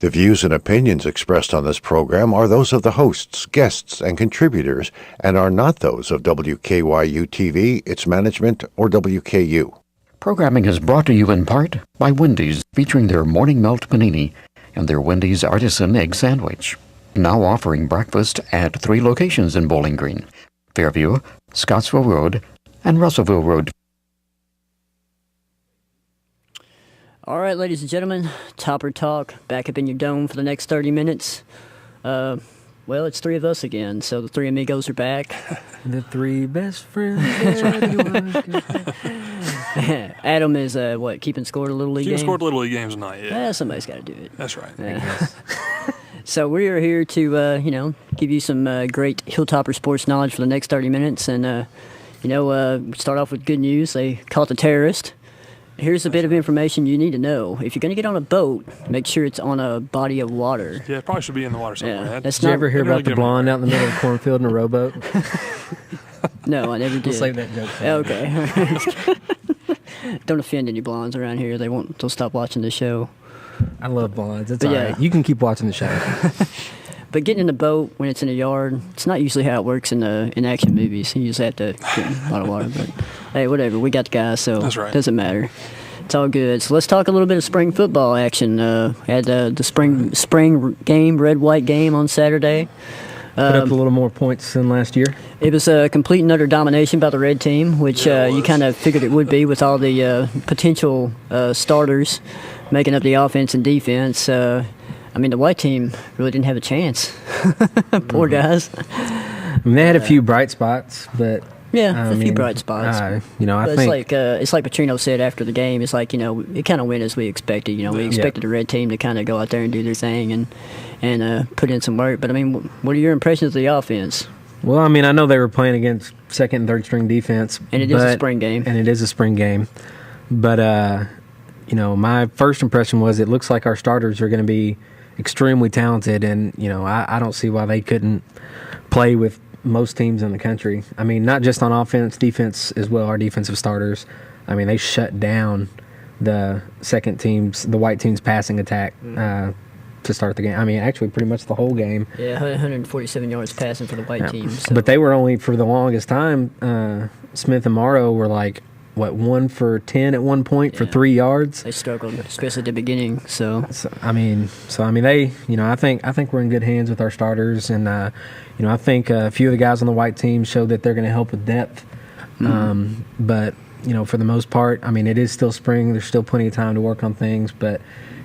The views and opinions expressed on this program are those of the hosts, guests, and contributors, and are not those of WKYU-TV, its management, or WKU. Programming is brought to you in part by Wendy's, featuring their Morning Melt Panini and their Wendy's Artisan Egg Sandwich. Now offering breakfast at 3 locations in Bowling Green: Fairview, Scottsville Road, and Russellville Road. All right, ladies and gentlemen, Topper Talk, back up in your dome for the next 30 minutes. Well, it's 3 of us again, so the 3 amigos are back. The 3 best friends. Adam is, keeping score at a Little League game? Keeping score at Little League games tonight, yeah. Somebody's got to do it. That's right. Yeah. So we are here to, give you some great Hilltopper sports knowledge for the next 30 minutes. And, start off with good news. They caught the terrorist. Here's a bit of information you need to know. If you're going to get on a boat, make sure it's on a body of water. Yeah, it probably should be in the water somewhere. Yeah, did you ever hear about the blonde out in the middle of the cornfield in a rowboat? No, I never did. We'll save that joke. Okay. Don't offend any blondes around here. They'll stop watching the show. I love blondes. It's all right. You can keep watching the show. But getting in the boat when it's in a yard, it's not usually how it works in action movies. You just have to get in a lot of water. But hey, whatever. We got the guys, so that's right. It doesn't matter. It's all good. So let's talk a little bit of spring football action. Had the spring game, red-white game on Saturday. Put up a little more points than last year. It was a complete and utter domination by the red team, which you kind of figured it would be with all the potential starters making up the offense and defense. The white team really didn't have a chance. Poor guys. They had a few bright spots, but a few bright spots. I think it's like Petrino said after the game. It's like it kind of went as we expected. We expected the red team to kind of go out there and do their thing and put in some work. But what are your impressions of the offense? Well, I know they were playing against second and third string defense, and it is a spring game. But my first impression was it looks like our starters are going to be extremely talented, and I don't see why they couldn't play with most teams in the country. Not just on offense, defense as well. Our defensive starters, they shut down the the white team's passing attack to start the game. Actually, pretty much the whole game. Yeah, 147 yards passing for the white team. So. But they were only, for the longest time, Smith and Morrow were like, 1 for 10 at one point for 3 yards. They struggled, especially at the beginning. So they, I think we're in good hands with our starters, and I think a few of the guys on the white team showed that they're going to help with depth. But for the most part, it is still spring. There's still plenty of time to work on things, but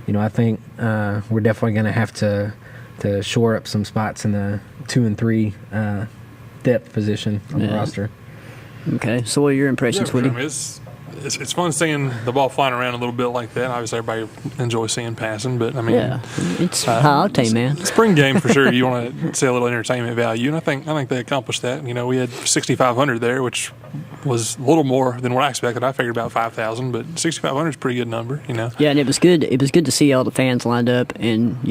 I think we're definitely going to have to shore up some spots in the 2 and 3 depth position on the roster. Okay, so what are your impressions, Woody? It's fun seeing the ball flying around a little bit like that. Obviously, everybody enjoys seeing passing, but it's high octane, man. Spring game for sure. You want to see a little entertainment value, and I think they accomplished that. We had 6,500 there, which was a little more than what I expected. I figured about 5,000, but 6,500 is a pretty good number. Yeah, and it was good. It was good to see all the fans lined up and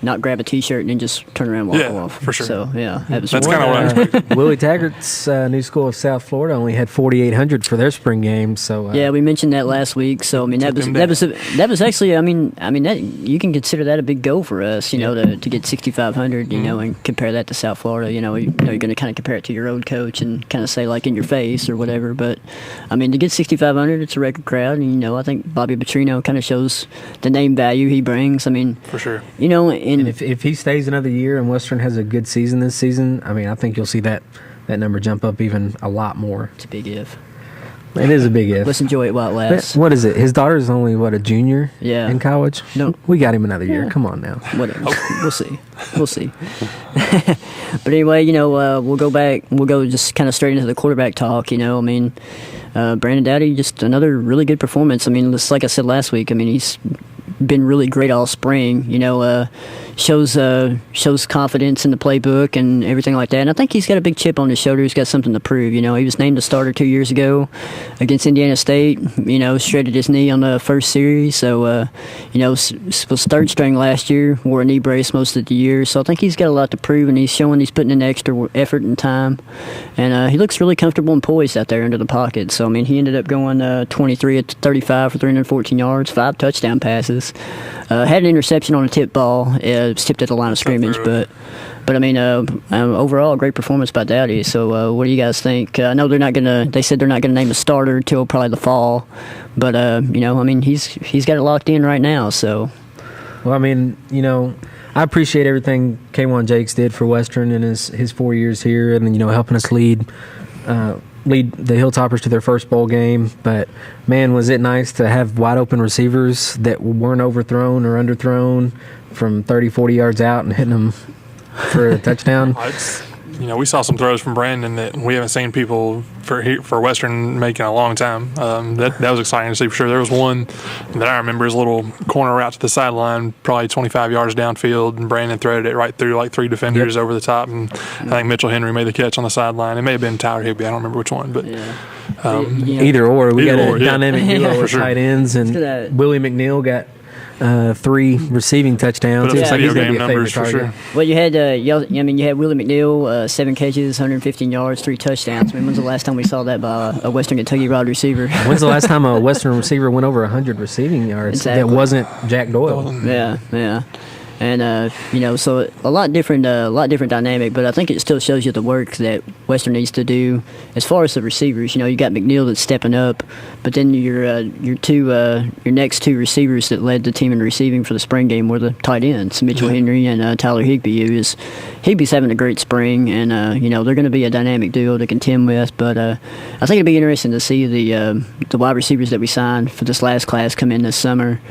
not grab a T-shirt and then just turn around and walk off. For sure. So that's kind of what I expected. Willie Taggart's New School of South Florida only had 4,800 for their spring game. So we mentioned that last week. So that was actually that you can consider that a big goal for us. To get 6,500. And compare that to South Florida. You're going to kind of compare it to your old coach and kind of say like in your face or whatever. But to get 6,500, it's a record crowd, and I think Bobby Petrino kind of shows the name value he brings. For sure. And if he stays another year and Western has a good season this season, I think you'll see that number jump up even a lot more. It's a big if. It is a big if. Let's enjoy it while it lasts. What is it? His daughter's only, a junior in college? No. We got him another year. Come on now. Whatever. We'll see. But anyway, we'll go back. We'll go just kind of straight into the quarterback talk. Brandon Dowdy, just another really good performance. Just like I said last week, he's been really great all spring. Shows confidence in the playbook and everything like that. And I think he's got a big chip on his shoulder. He's got something to prove. He was named a starter 2 years ago against Indiana State. Shredded his knee on the first series. So, was third string last year. Wore a knee brace most of the year. So I think he's got a lot to prove, and he's showing he's putting in extra effort and time. And he looks really comfortable and poised out there under the pocket. So he ended up going 23 at 35 for 314 yards, 5 touchdown passes. sacks. Had an interception on a tip ball. It was tipped at the line of scrimmage, but I mean, overall, great performance by Dowdy. So, what do you guys think? I know they said they're not gonna name a starter till probably the fall, but I mean, he's got it locked in right now. So, well, I mean, I appreciate everything K1 Jakes did for Western in his 4 years here, and helping us lead the Hilltoppers to their first bowl game. But man, was it nice to have wide open receivers that weren't overthrown or underthrown from 30, 40 yards out and hitting them for a touchdown. We saw some throws from Brandon that we haven't seen people for Western make in a long time. That was exciting to see for sure. There was one that I remember, his little corner route to the sideline, probably 25 yards downfield, and Brandon thrown it right through like 3 defenders over the top, and I think Mitchell Henry made the catch on the sideline. It may have been Tyler Higby. I don't remember which one, but either or. We got a dynamic duo of tight ends, and Willie McNeil got 3 receiving touchdowns. It looks like he's going to be a favorite for target. sure. Well, you had Willie McNeil, 7 catches, 115 yards, 3 touchdowns. I mean, when's the last time we saw that by a Western Kentucky wide receiver? When's the last time a Western receiver went over 100 receiving yards? Exactly. That wasn't Jack Doyle. Yeah. And so a lot different dynamic, but I think it still shows you the work that Western needs to do as far as the receivers. You got McNeil that's stepping up, but then your next 2 receivers that led the team in receiving for the spring game were the tight ends, Mitchell Henry and Tyler Higby. Higby's having a great spring, and they're going to be a dynamic duo to contend with. But I think it'll be interesting to see the wide receivers that we signed for this last class come in this summer,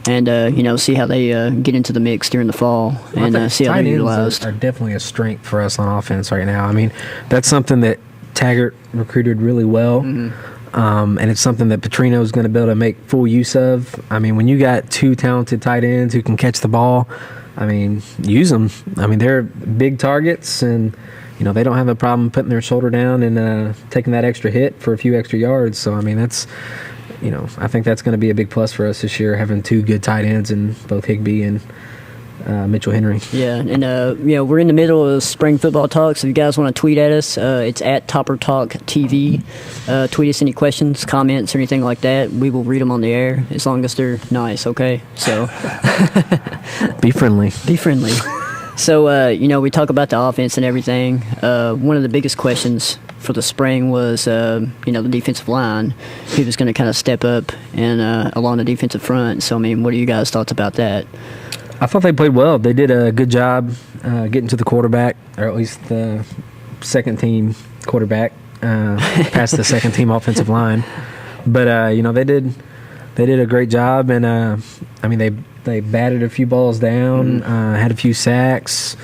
and see how they get into the mix during the fall, and see how they're utilized. Are definitely a strength for us on offense right now. I mean, that's something that Taggart recruited really well, and it's something that Petrino is going to be able to make full use of. I mean, when you got 2 talented tight ends who can catch the ball, I mean, use them. I mean, they're big targets, and they don't have a problem putting their shoulder down and taking that extra hit for a few extra yards. So I mean, that's I think that's going to be a big plus for us this year, having 2 good tight ends in both Higby and Mitchell Henry. Yeah, and we're in the middle of spring football talk, so if you guys want to tweet at us, it's at Topper Talk TV. Tweet us any questions, comments, or anything like that. We will read them on the air as long as they're nice. Okay, so be friendly. Be friendly. So we talk about the offense and everything. One of the biggest questions for the spring was the defensive line, who was going to kind of step up and along the defensive front. So I mean, what are you guys' thoughts about that? I thought they played well. They did a good job getting to the quarterback, or at least the second team quarterback, past the second team offensive line. But they did a great job, and I mean they batted a few balls down, had a few sacks,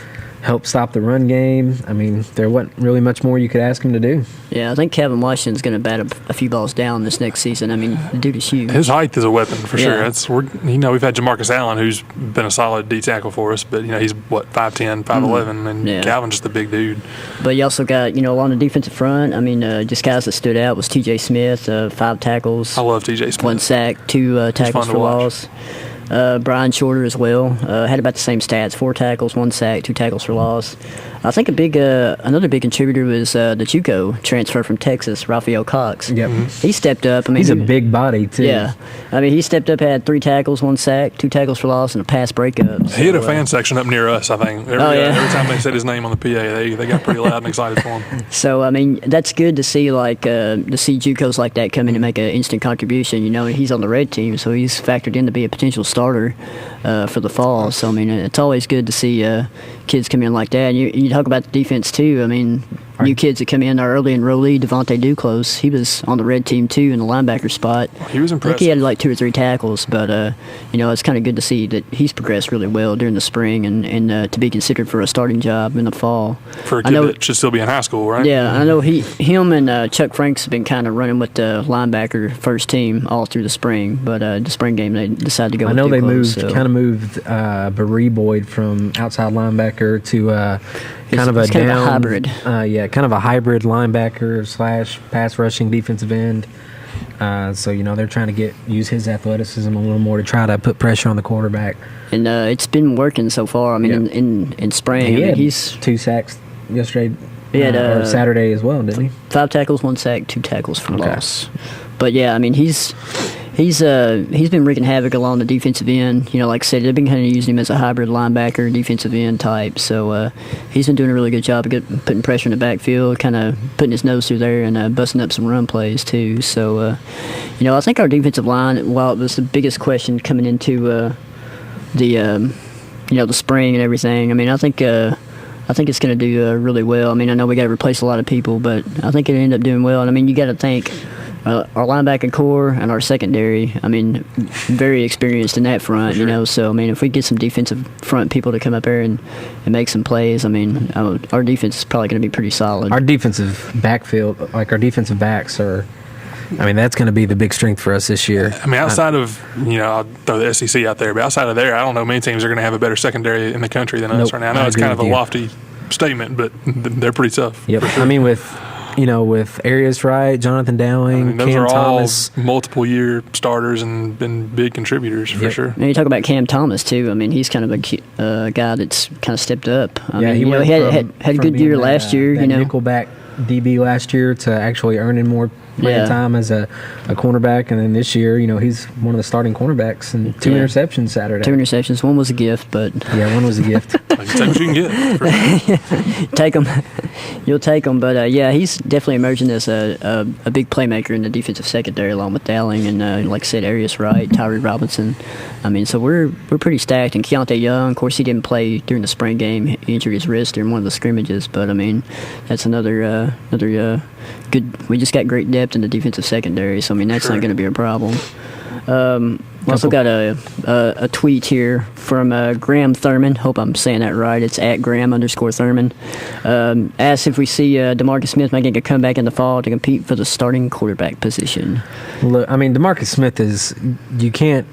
helped stop the run game. I mean, there wasn't really much more you could ask him to do. Yeah, I think Kevin Washington's going to bat a few balls down this next season. I mean, the dude is huge. His height is a weapon for sure. We've had Jamarcus Allen, who's been a solid D tackle for us, but he's 5'10", 5'11", and Calvin's just a big dude. But you also got along the defensive front. I mean, just guys that stood out was T.J. Smith, 5 tackles. I love T.J. Smith. 1 sack, 2 tackles for loss. Brian Shorter as well had about the same stats: 4 tackles, 1 sack, 2 tackles for loss. I think another big contributor was the JUCO transfer from Texas, Raphael Cox. Yep. He stepped up. I mean, he's a big body too. Yeah, I mean, he stepped up, had 3 tackles, 1 sack, 2 tackles for loss, and a pass breakup. So, he had a fan section up near us, I think. Every time they said his name on the PA, they got pretty loud and excited for him. So I mean, that's good to see. To see JUCOs like that come in and make an instant contribution. And he's on the red team, so he's factored in to be a potential starter for the fall. So I mean, it's always good to see kids come in like that. And you talk about the defense too. I mean, new kids that come in are early enrollee. Devontae Duclos, he was on the red team too in the linebacker spot. He was impressive. I think he had like 2 or 3 tackles, but it's kind of good to see that he's progressed really well during the spring and to be considered for a starting job in the fall. For a kid that should still be in high school, right? Yeah, I know him and Chuck Franks have been kind of running with the linebacker first team all through the spring, but the spring game they decided to go. I know with they Duclos, kind of moved Barry Boyd from outside linebacker to kind of a hybrid. Kind of a hybrid linebacker / pass rushing defensive end. So they're trying to use his athleticism a little more to try to put pressure on the quarterback. And it's been working so far. I mean, in spring, he's 2 sacks yesterday. He had or Saturday as well, didn't he? 5 tackles, 1 sack, 2 tackles for loss. But yeah, I mean he's he's been wreaking havoc along the defensive end. Like I said, they've been kind of using him as a hybrid linebacker, defensive end type. So he's been doing a really good job of putting pressure in the backfield, kind of putting his nose through there and busting up some run plays too. So I think our defensive line, while it was the biggest question coming into the spring and everything, I mean, I think it's going to do really well. I mean, I know we got to replace a lot of people, but I think it'll end up doing well. And I mean, you got to think our linebacker core and our secondary, I mean, very experienced in that front, Sure. So, I mean, if we get some defensive front people to come up there and make some plays, I mean, our defense is probably going to be pretty solid. Our defensive backfield, like our defensive backs are, I mean, that's going to be the big strength for us this year. I mean, outside of, I'll throw the SEC out there, but outside of there, I don't know many teams are going to have a better secondary in the country than us Nope, right now. I know I it's agree kind of a with you. lofty statement, but they're pretty tough. Yep. I mean, with Arias Wright, Jonathan Dowling, Those Cam are all Thomas. multiple year starters and been big contributors for Yep. sure. And you talk about Cam Thomas too. I mean, he's kind of a guy that's kind of stepped up. I mean, went he had a from good year being last year. that nickelback DB last year to actually earning more playing time as a cornerback, and then this year, he's one of the starting cornerbacks and two interceptions Saturday. 2 interceptions. One was a gift, but Yeah, one was a gift. Like, take what you can get. For sure. take him. You'll take him. But he's definitely emerging as a big playmaker in the defensive secondary, along with Dowling and like I said, Arias Wright, Tyree Robinson. I mean, so we're pretty stacked. And Keontae Young, of course, he didn't play during the spring game. He injured his wrist during one of the scrimmages. But I mean, that's another good. We just got great depth in the defensive secondary. So I mean, that's not going to be a problem. We also got a tweet here from Graham Thurman. Hope I'm saying that right. It's at Graham_Thurman. Asks if we see DeMarcus Smith making a comeback in the fall to compete for the starting quarterback position. Look, I mean, DeMarcus Smith you can't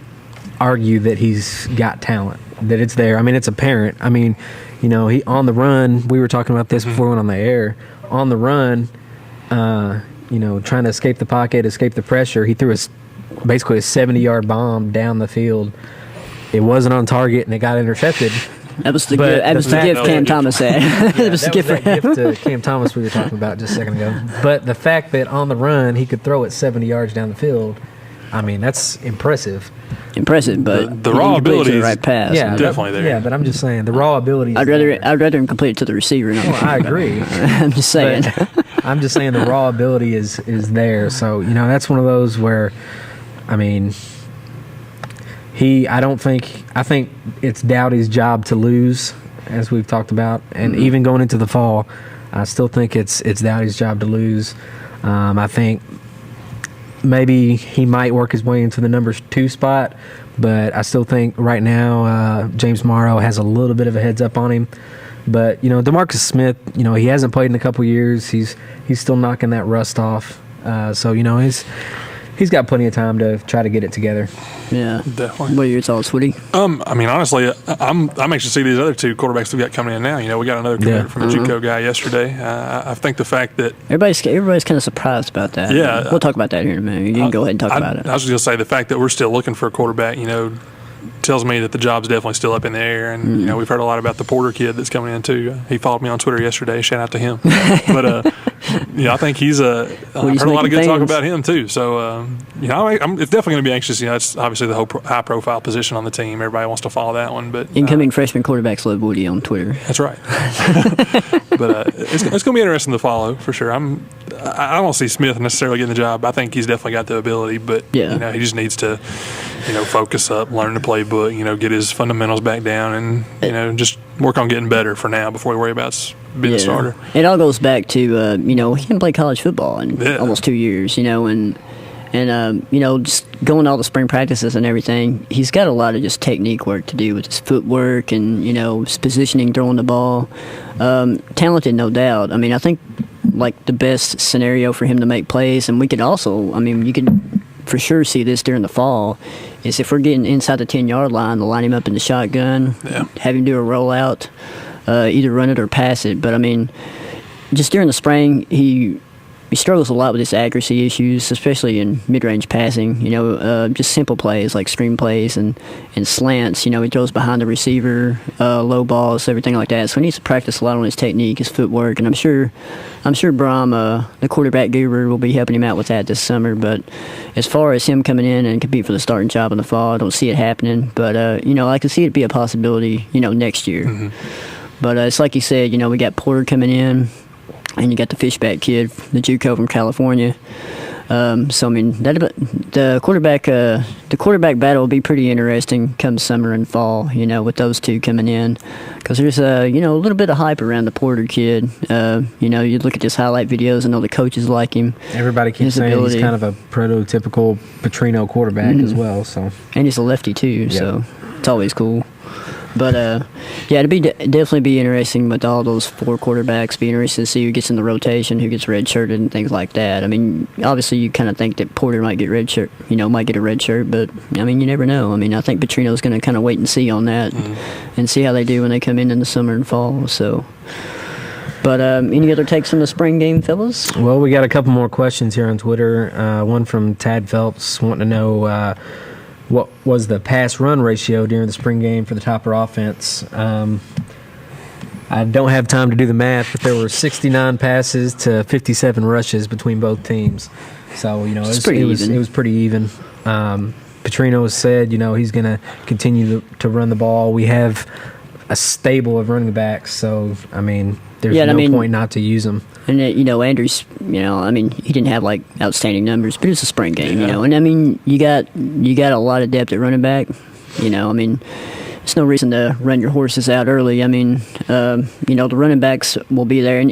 argue that he's got talent, that it's there. I mean, it's apparent. I mean, he on the run, we were talking about this before we went on the air. On the run, trying to escape the pocket, escape the pressure, he threw basically a 70-yard bomb down the field. It wasn't on target, and it got intercepted. That was the But gift. That the was the fact gift that- Cam Thomas had. That was the gift for that him. gift to Cam Thomas we were talking about just a second ago. But the fact that on the run he could throw it 70 yards down the field, I mean, that's impressive. Impressive, but The he raw didn't complete it to ability the is right pass. Yeah, definitely there. Yeah, but I'm just saying the raw ability. I'd rather him complete it to the receiver. Not Well, I agree. I'm just saying. But I'm just saying the raw ability is there. So that's one of those where, I mean, I think it's Dowdy's job to lose, as we've talked about, and even going into the fall, I still think it's Dowdy's job to lose. I think maybe he might work his way into the number 2 spot, but I still think right now James Morrow has a little bit of a heads up on him. But DeMarcus Smith, he hasn't played in a couple years. He's still knocking that rust off. So he's got plenty of time to try to get it together. Yeah. Definitely. What are your thoughts, Woody? I mean, honestly, I'm anxious to see these other two quarterbacks we've got coming in now. We got another commitment from a JUCO guy yesterday. I think the fact that Everybody's kind of surprised about that. Yeah. We'll talk about that here in a minute. You can go ahead and talk about it. I was just going to say the fact that we're still looking for a quarterback, tells me that the job's definitely still up in the air. And, we've heard a lot about the Porter kid that's coming in, too. He followed me on Twitter yesterday. Shout out to him. But, I think he's I've heard a lot of good talk about him, too. So, it's definitely going to be anxious. It's obviously the whole high-profile position on the team. Everybody wants to follow that one. But Incoming freshman quarterbacks love Woody on Twitter. That's right. But it's going to be interesting to follow for sure. I don't see Smith necessarily getting the job. I think he's definitely got the ability, but Yeah. he just needs to focus up, learn the playbook, get his fundamentals back down, and just work on getting better for now before we worry about being a starter. It all goes back to he can play college football in almost 2 years, and just going to all the spring practices and everything. He's got a lot of just technique work to do with his footwork and his positioning, throwing the ball. Talented, no doubt. I mean, I think like the best scenario for him to make plays, and we could also, you could for sure see this during the fall, is if we're getting inside the 10-yard line, to line him up in the shotgun, have him do a rollout, either run it or pass it. But just during the spring, he he struggles a lot with his accuracy issues, especially in mid-range passing. Just simple plays like screen plays and slants. He throws behind the receiver, low balls, everything like that. So he needs to practice a lot on his technique, his footwork, and I'm sure Brom, the quarterback guru, will be helping him out with that this summer. But as far as him coming in and compete for the starting job in the fall, I don't see it happening. But I can see it be a possibility, next year. Mm-hmm. But it's like you said, we got Porter coming in, and you got the Fishback kid, the JUCO from California. So I mean, the quarterback battle will be pretty interesting come summer and fall. With those two coming in, because there's a little bit of hype around the Porter kid. You look at his highlight videos and all the coaches like him. Everybody keeps saying he's kind of a prototypical Petrino quarterback as well. So, and he's a lefty too, so it's always cool. But it'd definitely be interesting with all those 4 quarterbacks. Be interested to see who gets in the rotation, who gets redshirted, and things like that. I mean, obviously you kind of think that Porter might get might get a red shirt, but I mean, you never know. I mean, I think Petrino's going to kind of wait and see on that, and see how they do when they come in the summer and fall. So. But any other takes on the spring game, fellas? Well, we got a couple more questions here on Twitter. One from Tad Phelps wanting to know. What was the pass-run ratio during the spring game for the Topper offense? I don't have time to do the math, but there were 69 passes to 57 rushes between both teams. So, it was pretty even. Petrino has said, he's going to continue to run the ball. We have a stable of running backs, so, I mean, there's no point not to use them. And, Andrews, he didn't have, outstanding numbers, but it's a spring game, And, I mean, you got a lot of depth at running back. It's no reason to run your horses out early. I mean, the running backs will be there. And,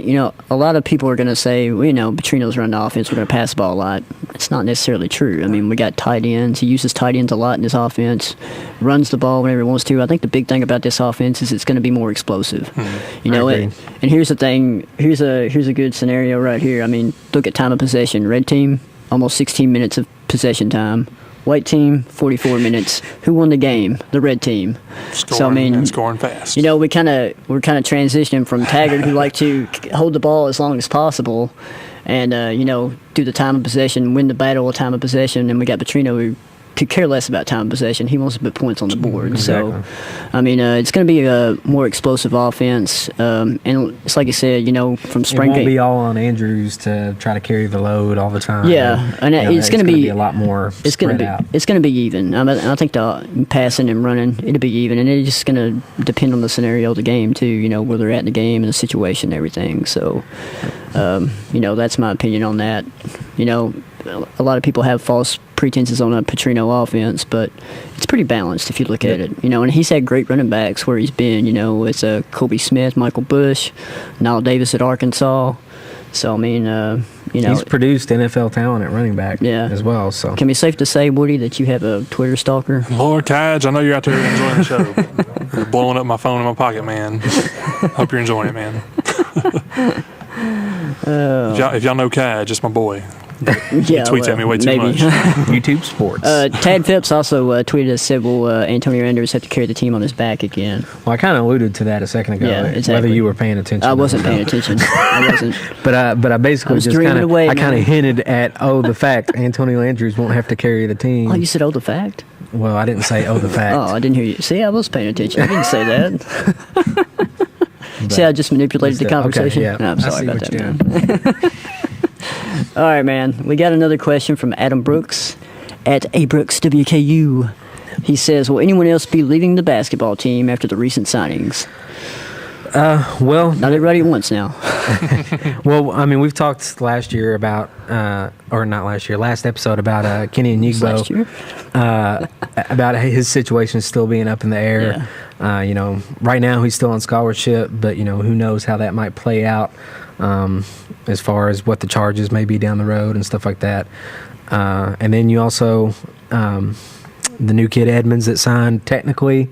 a lot of people are going to say, well, Petrino's running the offense. We're going to pass the ball a lot. It's not necessarily true. I mean, we got tight ends. He uses tight ends a lot in his offense, runs the ball whenever he wants to. I think the big thing about this offense is it's going to be more explosive. And here's the thing. Here's a good scenario right here. I mean, look at time of possession. Red team, almost 16 minutes of possession time. White team, 44 minutes. Who won the game? The red team. Scoring fast. We're kind of transitioning from Taggart, who like to hold the ball as long as possible, and do the time of possession, win the battle of time of possession. And we got Petrino, who could care less about time of possession. He wants to put points on the board. Exactly. So, I mean, it's going to be a more explosive offense. And it's like you said, from spring game. It won't be all on Andrews to try to carry the load all the time. Yeah, and it's going to be a lot more spread out. It's going to be even. I think the passing and running, it'll be even. And it's just going to depend on the scenario of the game, too, where they're at in the game and the situation and everything. So, that's my opinion on that. A lot of people have false pretenses on a Petrino offense, but it's pretty balanced if you look at it. And he's had great running backs where he's been. It's Kobe Smith, Michael Bush, Nile Davis at Arkansas. So I mean, he's produced NFL talent at running back as well. So can it be safe to say, Woody, that you have a Twitter stalker? Lord Kaj, I know you're out there enjoying the show. You're blowing up my phone in my pocket, man. Hope you're enjoying it, man. If y'all know Kaj, just my boy. He tweets at me way too much. YouTube Sports. Tad Phipps also tweeted us, said, will Antonio Andrews have to carry the team on his back again? Well, I kind of alluded to that a second ago. Yeah, exactly. Whether you were paying attention. I wasn't paying attention. I wasn't. But I basically just kind of hinted at, the fact Antonio Andrews won't have to carry the team. Oh, you said, the fact? Well, I didn't say, the fact. Oh, I didn't hear you. See, I was paying attention. I didn't say that. See, I just manipulated the conversation? Okay, yeah. No, I'm sorry about that, man. All right, man. We got another question from Adam Brooks at ABrooksWKU. He says, will anyone else be leaving the basketball team after the recent signings? Well, not everybody at once now. Well, I mean, we've talked last episode about Kenny Inyigbo, about his situation still being up in the air. Yeah. Right now he's still on scholarship, but who knows how that might play out as far as what the charges may be down the road and stuff like that. And then you also the new kid Edmonds that signed technically.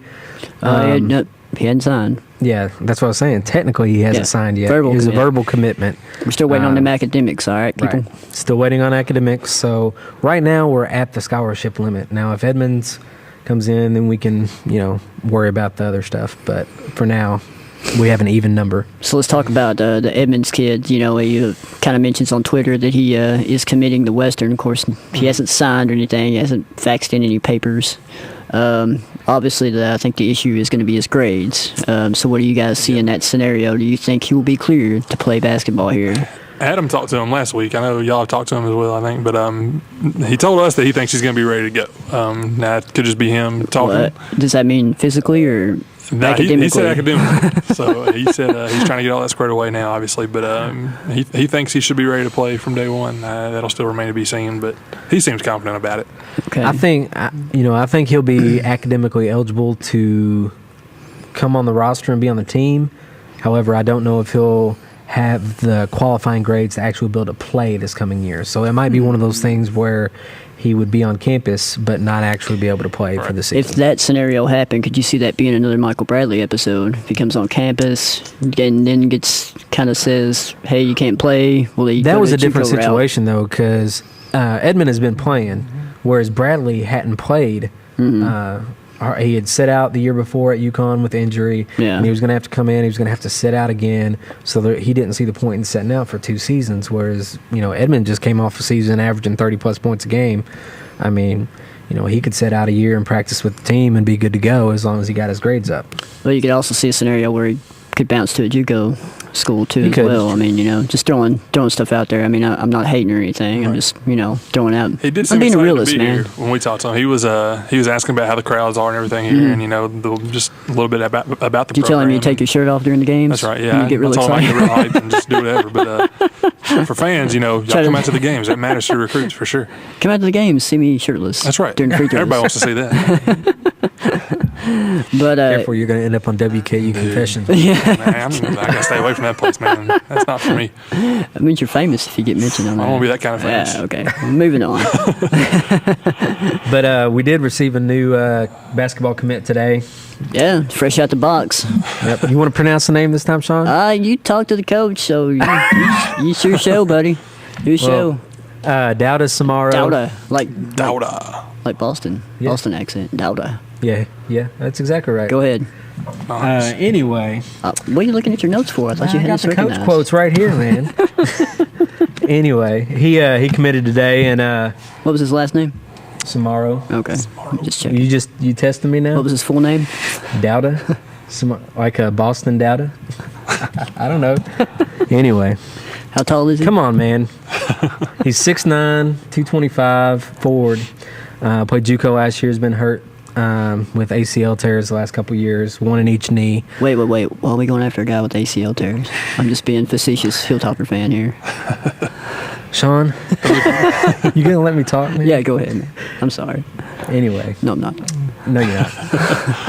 He hadn't signed. Yeah, that's what I was saying. Technically, he hasn't signed yet. It was a verbal commitment. We're still waiting on them academics, all right, people? Right. Still waiting on academics. So right now, we're at the scholarship limit. Now, if Edmonds comes in, then we can, worry about the other stuff. But for now, we have an even number. So let's talk about the Edmonds kid. You know, he kind of mentions on Twitter that he is committing to Western. Of course, he hasn't signed or anything. He hasn't faxed in any papers. Obviously, I think the issue is going to be his grades. So what do you guys see in that scenario? Do you think he will be cleared to play basketball here? Adam talked to him last week. I know y'all have talked to him as well, I think. But he told us that he thinks he's going to be ready to go. Now, it could just be him talking. Does that mean physically or academically? He said academically. So he said he's trying to get all that squared away now, obviously. But he thinks he should be ready to play from day one. That'll still remain to be seen. But he seems confident about it. Okay. I think he'll be academically eligible to come on the roster and be on the team. However, I don't know if he'll have the qualifying grades to actually be able to play this coming year. So it might be one of those things where he would be on campus but not actually be able to play for the season. If that scenario happened, could you see that being another Michael Bradley episode? If he comes on campus and then kind of says, hey, you can't play. Well, that was a different situation, though, because Edmond has been playing, whereas Bradley hadn't played. He had sit out the year before at UConn with injury, and he was going to have to come in. He was going to have to sit out again, so he didn't see the point in setting out for 2 seasons, whereas Edmond just came off a season averaging 30-plus points a game. I mean, he could sit out a year and practice with the team and be good to go as long as he got his grades up. Well, you could also see a scenario where he could bounce to a JUCO school too as well. I mean, just throwing stuff out there. I mean, I'm not hating or anything. Right. I'm just throwing out. He did. I'm being a realist, man. Here when we talked to him, he was asking about how the crowds are and everything here, and just a little bit about the program. You telling me you take your shirt off during the games? That's right. Yeah, you get really excited. I get real hyped and just do whatever. But for fans, y'all come out to the games. That matters to recruits for sure. Come out to the games, see me shirtless. That's right. During free throws. Everybody wants to see that. But therefore, you're going to end up on WKU Confessions. Yeah, man, I got to stay away from that place, man. That's not for me. That means you're famous if you get mentioned on that. I won't be that kind of famous. Yeah, okay. Moving on. But we did receive a new basketball commit today. Yeah, fresh out the box. Yep. You want to pronounce the name this time, Sean? You talk to the coach, so it's your show, buddy. Your show. Dauda Samaro. Dauda. Like Boston. Yeah. Boston accent. Dauda. Yeah, that's exactly right. Go ahead. Anyway. What are you looking at your notes for? I thought you had got the coach quotes right here, man. Anyway, he committed today, and what was his last name? Samaro. Okay. Just checking. You testing me now? What was his full name? Dauda. Like a Boston Dauda. I don't know. Anyway. How tall is he? Come on, man. He's 6'9", 225, forward. Played JUCO last year. Has been hurt with ACL tears the last couple years, one in each knee. Wait. Why are we going after a guy with ACL tears? I'm just being facetious Hilltopper fan here. Sean, you going to let me talk, man? Yeah, go ahead, man. I'm sorry. Anyway. No, I'm not. No, you're not.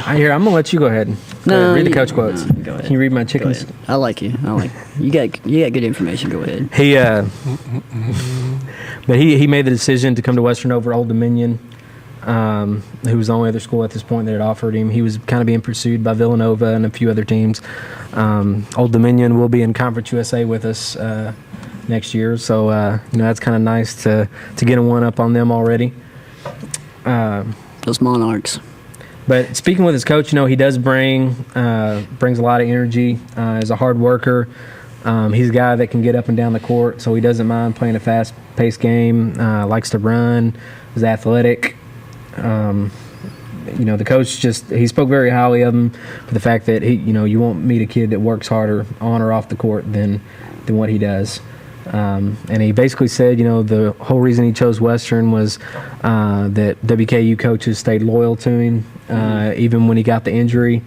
I'm going to let you go ahead. Read the coach quotes. Go ahead. Can you read my chickens? I like you. You got good information. Go ahead. But he made the decision to come to Western over Old Dominion, who was the only other school at this point that had offered him. He was kind of being pursued by Villanova and a few other teams. Old Dominion will be in Conference USA with us next year, so that's kind of nice to get a one-up on them already. Those Monarchs. But speaking with his coach, he does brings a lot of energy. Is a hard worker. He's a guy that can get up and down the court, so he doesn't mind playing a fast-paced game. Likes to run. Is athletic. The coach he spoke very highly of him for the fact that you won't meet a kid that works harder on or off the court than what he does. And he basically said, the whole reason he chose Western was that WKU coaches stayed loyal to him, even when he got the injury.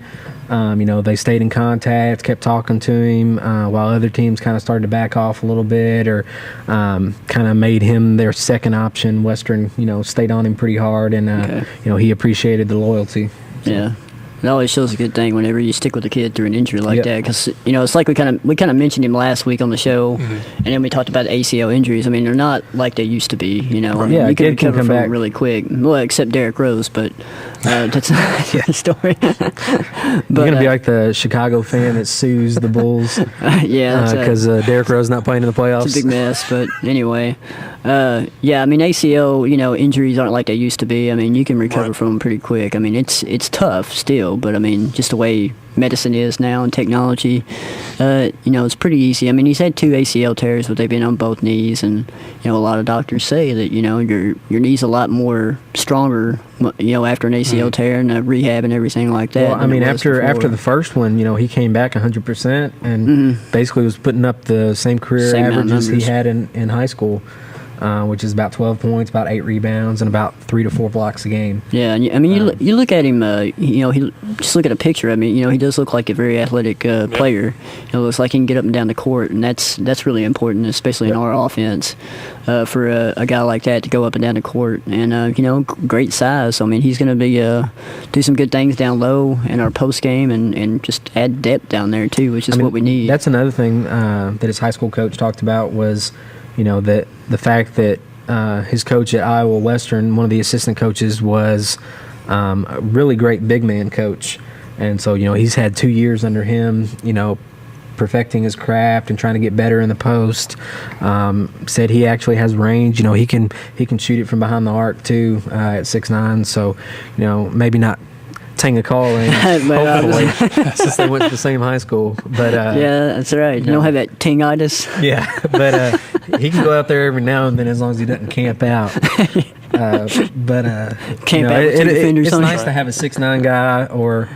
They stayed in contact, kept talking to him, while other teams kind of started to back off a little bit or kind of made him their second option. Western, stayed on him pretty hard, and, he appreciated the loyalty. So. Yeah. It always shows a good thing whenever you stick with a kid through an injury like that, because it's like we kind of mentioned him last week on the show, and then we talked about ACL injuries. I mean, they're not like they used to be. You can recover from them really quick. Well, except Derrick Rose, but that's a story. You're gonna be like the Chicago fan that sues the Bulls, because Derrick Rose not playing in the playoffs. It's a big mess, but anyway. I mean, ACL, injuries aren't like they used to be. I mean, you can recover from them pretty quick. I mean, it's tough still, but I mean, just the way medicine is now and technology, it's pretty easy. I mean, he's had 2 ACL tears, but they've been on both knees, and a lot of doctors say that your knee's a lot more stronger, after an ACL tear and rehab and everything like that. Well, I mean, after the first one, he came back 100% and basically was putting up the same career averages he had in high school. Which is about 12 points, about 8 rebounds, and about 3 to 4 blocks a game. Yeah, and you look at him. He just look at a picture. I mean, he does look like a very athletic player. It looks like he can get up and down the court, and that's really important, especially in our offense, for a guy like that to go up and down the court. And great size. So, I mean, he's going to be do some good things down low in our post game, and just add depth down there too, which is what we need. That's another thing that his high school coach talked about was, that the fact that his coach at Iowa Western, one of the assistant coaches, was a really great big man coach. And so, he's had 2 years under him, perfecting his craft and trying to get better in the post. Said he actually has range. He can shoot it from behind the arc too at 6'9". So, maybe not Tanga calling, hopefully, since they went to the same high school. But yeah, that's right. You don't have that tingitis. Yeah, but he can go out there every now and then as long as he doesn't camp out. Camp out with 2 defenders. It's nice to have a 6'9" guy or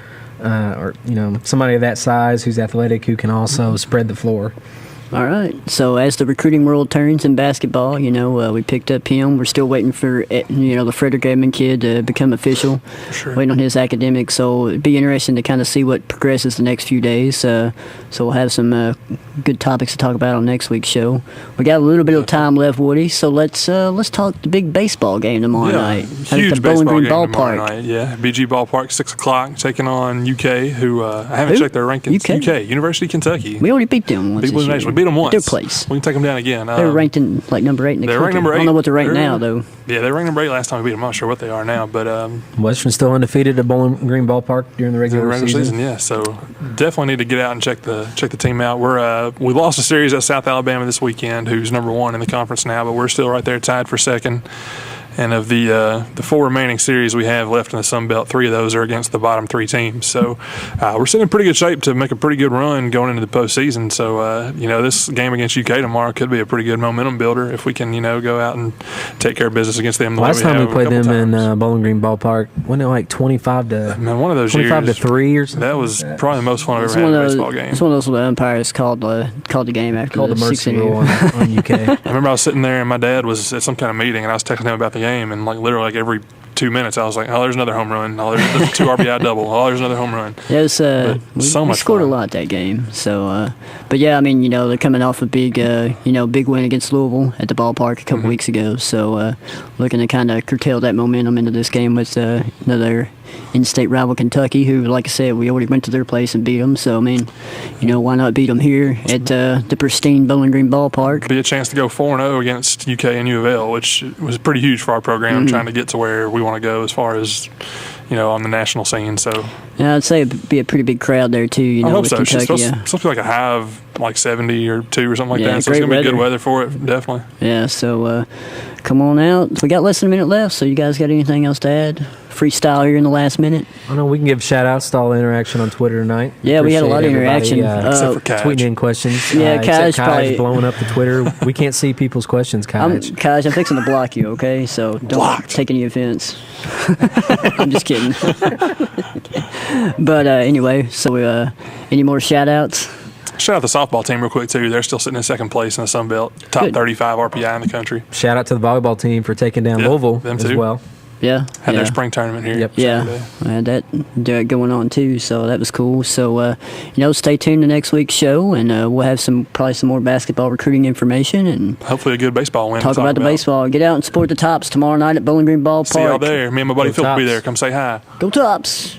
somebody of that size who's athletic who can also spread the floor. All right. So as the recruiting world turns in basketball, we picked up him. We're still waiting for the Frederick Edmond kid to become official. Sure. Waiting on his academics. So it'd be interesting to kind of see what progresses the next few days. So we'll have some good topics to talk about on next week's show. We got a little bit of time left, Woody. So let's talk the big baseball game tomorrow night. Huge at the baseball Bowling Green game Ballpark. tomorrow night. Yeah, BG Ballpark, 6:00, taking on UK, who I haven't checked their rankings. UK, University of Kentucky. We already beat them once. We beat them once. Their place. We can take them down again. They were ranked in number 8 in the country. Ranked number 8. I don't know what they're ranked now, though. Yeah, they were ranked number 8 last time we beat them. I'm not sure what they are now, but Western's still undefeated at Bowling Green Ballpark during the regular season. Yeah, so definitely need to get out and check the team out. We lost a series at South Alabama this weekend, who's number 1 in the conference now, but we're still right there tied for second. And of the 4 remaining series we have left in the Sun Belt, 3 of those are against the bottom 3 teams. So we're sitting in pretty good shape to make a pretty good run going into the postseason. So, this game against UK tomorrow could be a pretty good momentum builder if we can, go out and take care of business against them. Last time we played them in Bowling Green Ballpark, wasn't it like 25 to Man, one of those 25 years, to 3 or something? That was probably the most fun I've ever had in a baseball game. It's one of those where the umpires called the game after called the mercy rule on UK. I remember I was sitting there and my dad was at some kind of meeting and I was texting him about the game, and literally every 2 minutes I was like, oh, there's another home run. Oh, there's a 2 RBI double. Oh, there's another home run. Yeah, we scored fun. a lot that game. So, but yeah, I mean, they're coming off a big win against Louisville at the ballpark a couple weeks ago. So, looking to kind of curtail that momentum into this game with another in-state rival, Kentucky, who, like I said, we already went to their place and beat them. So, I mean, why not beat them here at the pristine Bowling Green Ballpark? Be a chance to go 4-0 against UK and U of L, which was pretty huge for our program, trying to get to where we want to go as far as on the national scene. So yeah, I'd say it'd be a pretty big crowd there too. I hope with so. Kentucky, It's supposed to be like a high of 70 or 2 or something like Yeah, that. So it's great gonna be good weather. weather for it, definitely. Yeah, so come on out. We got less than a minute left, so you guys got anything else to add? Freestyle here in the last minute. I know we can give shout-outs to all the interaction on Twitter tonight. Yeah, we had a lot of Appreciate interaction. everybody, Except for Kaj. tweeting in questions. Yeah, except Kaj probably- blowing up the Twitter. We can't see people's questions, Kaj. Kaj, I'm fixing to block you, okay? So don't take any offense. I'm just kidding. But anyway, so any more shout-outs? Shout out the softball team real quick too. They're still sitting in second place in the Sun Belt, top Good. 35 RPI in the country. Shout out to the volleyball team for taking down Yeah, Louisville them as too. well. Yeah. Had yeah. their spring tournament here. Yep. Yeah, Saturday. that going on too, so that was cool. So, stay tuned to next week's show, and we'll have probably some more basketball recruiting information, and Hopefully a good baseball win. to talk about the baseball. Get out and support the Tops tomorrow night at Bowling Green Ballpark. See y'all there. Me and my buddy Go Phil will be Tops. there. Come say hi. Go Tops!